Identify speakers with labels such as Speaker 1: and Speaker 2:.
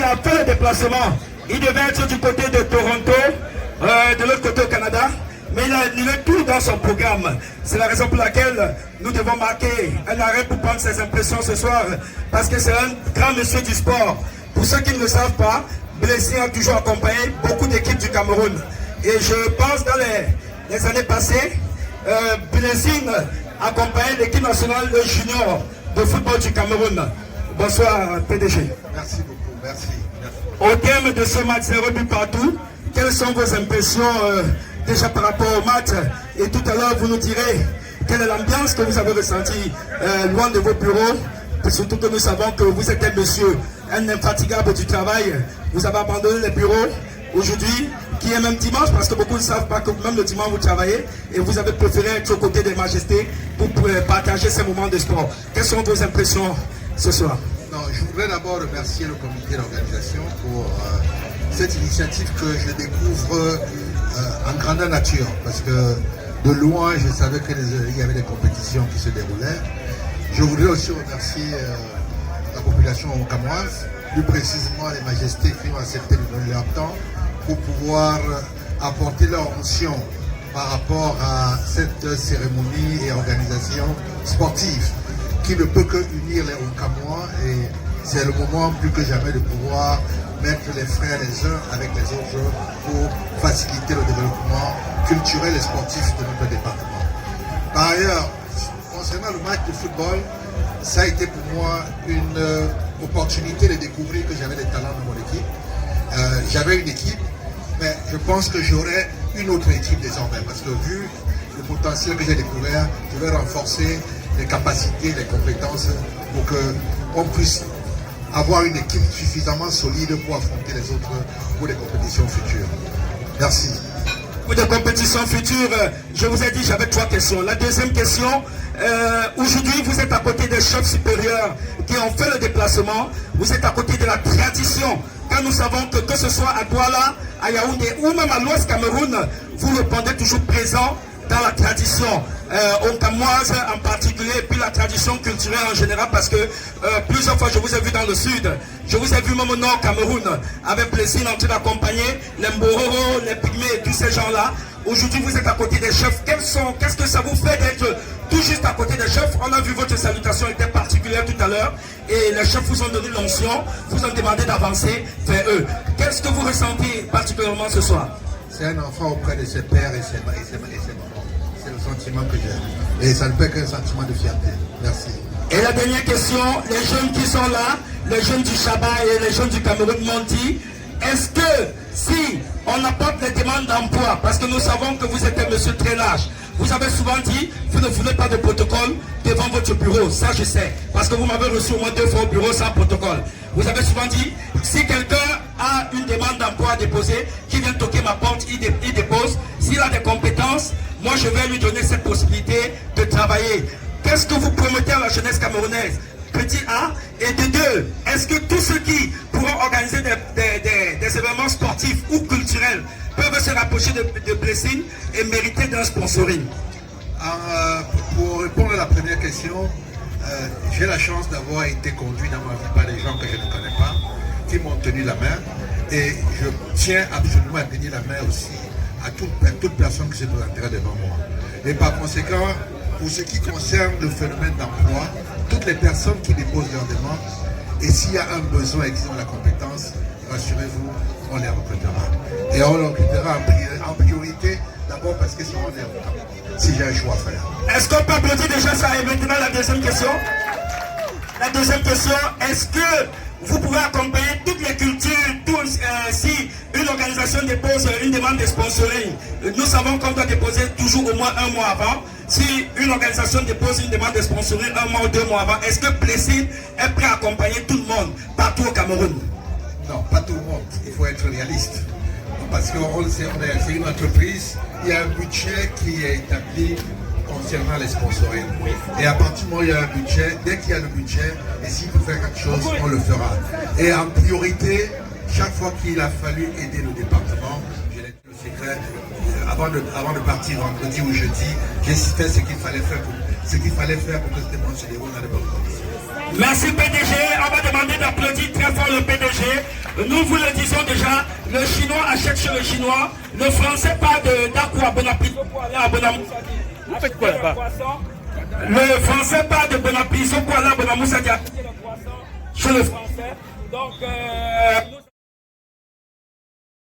Speaker 1: a fait le déplacement. Il devait être du côté de Toronto, de l'autre côté au Canada. Mais il a annulé tout dans son programme. C'est la raison pour laquelle nous devons marquer un arrêt pour prendre ses impressions ce soir. Parce que c'est un grand monsieur du sport. Pour ceux qui ne le savent pas, Blessing a toujours accompagné beaucoup d'équipes du Cameroun. Et je pense dans les années passées, Blessing accompagnait l'équipe nationale de junior de football du Cameroun. Bonsoir PDG.
Speaker 2: Merci beaucoup, merci.
Speaker 1: Au terme de ce match, c'est rebu partout. Quelles sont vos impressions déjà par rapport au match? Et tout à l'heure, vous nous direz quelle est l'ambiance que vous avez ressentie loin de vos bureaux. Surtout que nous savons que vous êtes un monsieur, un infatigable du travail. Vous avez abandonné les bureaux aujourd'hui, qui est même dimanche, parce que beaucoup ne savent pas que même le dimanche vous travaillez, et vous avez préféré être aux côtés des majestés pour partager ces moments de sport. Quelles sont vos impressions ce soir?
Speaker 2: Non, je voudrais d'abord remercier le comité d'organisation pour cette initiative que je découvre en grandeur nature, parce que de loin, je savais qu'il y avait des compétitions qui se déroulaient. Je voudrais aussi remercier la population camerounaise, plus précisément les majestés qui ont accepté de donner leur temps pour pouvoir apporter leur onction par rapport à cette cérémonie et organisation sportive qui ne peut que unir les Camerounais, et c'est le moment plus que jamais de pouvoir mettre les frères les uns avec les autres pour faciliter le développement culturel et sportif de notre département. Par ailleurs, concernant le match de football, ça a été pour moi une opportunité de découvrir que j'avais des talents dans mon équipe. J'avais une équipe, mais je pense que j'aurai une autre équipe désormais, parce que vu le potentiel que j'ai découvert, je vais renforcer les capacités, les compétences pour qu'on puisse avoir une équipe suffisamment solide pour affronter les autres pour les compétitions futures. Merci.
Speaker 1: Pour des compétitions futures, je vous ai dit, j'avais 3 questions. La deuxième question, aujourd'hui, vous êtes à côté des chefs supérieurs qui ont fait le déplacement. Vous êtes à côté de la tradition. Quand nous savons que ce soit à Douala, à Yaoundé ou même à l'Ouest Cameroun, vous répondez toujours présent dans la tradition oncamoise en particulier, et puis la tradition culturelle en général, parce que plusieurs fois je vous ai vu dans le sud, je vous ai vu même au nord Cameroun, avec plaisir en train d'accompagner les Mbororo, les Pygmées et tous ces gens-là. Aujourd'hui vous êtes à côté des chefs. Qu'est-ce que ça vous fait d'être tout juste à côté des chefs? On a vu votre salutation était particulière tout à l'heure, et les chefs vous ont donné l'onction, vous ont demandé d'avancer vers eux. Qu'est-ce que vous ressentez particulièrement ce soir?
Speaker 2: C'est un enfant auprès de ses pères et ses mamans. C'est le sentiment que j'ai. Et ça ne peut qu'un sentiment de fierté. Merci.
Speaker 1: Et la dernière question, les jeunes qui sont là, les jeunes du Chaba et les jeunes du Cameroun m'ont dit, est-ce que si on apporte les demandes d'emploi, parce que nous savons que vous êtes un monsieur très large, vous avez souvent dit, vous ne voulez pas de protocole devant votre bureau, ça je sais, parce que vous m'avez reçu au moins 2 fois au bureau sans protocole. Vous avez souvent dit, si quelqu'un a une demande d'emploi à déposer, qui vient toquer ma porte, il dépose. S'il a des compétences, moi je vais lui donner cette possibilité de travailler. Qu'est-ce que vous promettez à la jeunesse camerounaise? Petit A. Et de 2, est-ce que tous ceux qui pourront organiser des événements sportifs ou culturels peuvent se rapprocher de Blessing et mériter d'un sponsoring?
Speaker 2: Pour répondre à la première question, j'ai la chance d'avoir été conduit dans ma vie par des gens que je ne connais pas, qui m'ont tenu la main, et je tiens absolument à tenir la main aussi à toute personne qui se présentera devant moi. Et par conséquent, pour ce qui concerne le phénomène d'emploi, toutes les personnes qui déposent leurs demandes, et s'il y a un besoin et qu'ils ont la compétence, rassurez-vous, on les recrutera. Et on les recrutera en priorité, d'abord parce qu'ils seront des recruteurs, si j'ai un choix à faire.
Speaker 1: Est-ce qu'on peut applaudir déjà ça? Et maintenant la deuxième question. La deuxième question, est-ce que vous pouvez accompagner toutes les cultures, si une organisation dépose une demande de sponsoring, nous savons qu'on doit déposer toujours au moins 1 mois avant. Si une organisation dépose une demande de sponsoring 1 mois ou 2 mois avant, est-ce que Blessing est prêt à accompagner tout le monde partout au Cameroun?
Speaker 2: Non, pas tout le monde. Il faut être réaliste. Parce qu'on le sait, c'est une entreprise, il y a un budget qui est établi concernant les sponsorings. Et à partir du moment où il y a un budget, dès qu'il y a le budget, et s'il faut faire quelque chose, on le fera. Et en priorité, chaque fois qu'il a fallu aider le département, je l'ai dit le secret, avant de partir vendredi ou jeudi, j'ai fait ce qu'il fallait faire pour que ce débat se déroule dans les bonnes conditions.
Speaker 1: Merci PDG, on va demander d'applaudir très fort le PDG. Nous vous le disons déjà, le chinois achète chez le chinois, le français pas d'Akwa Bonapito pour aller à Bonamoussa.
Speaker 3: Vous faites quoi là-bas?
Speaker 1: Le français pas de Bonapito pour aller à Bonamoussa chez le français. Donc,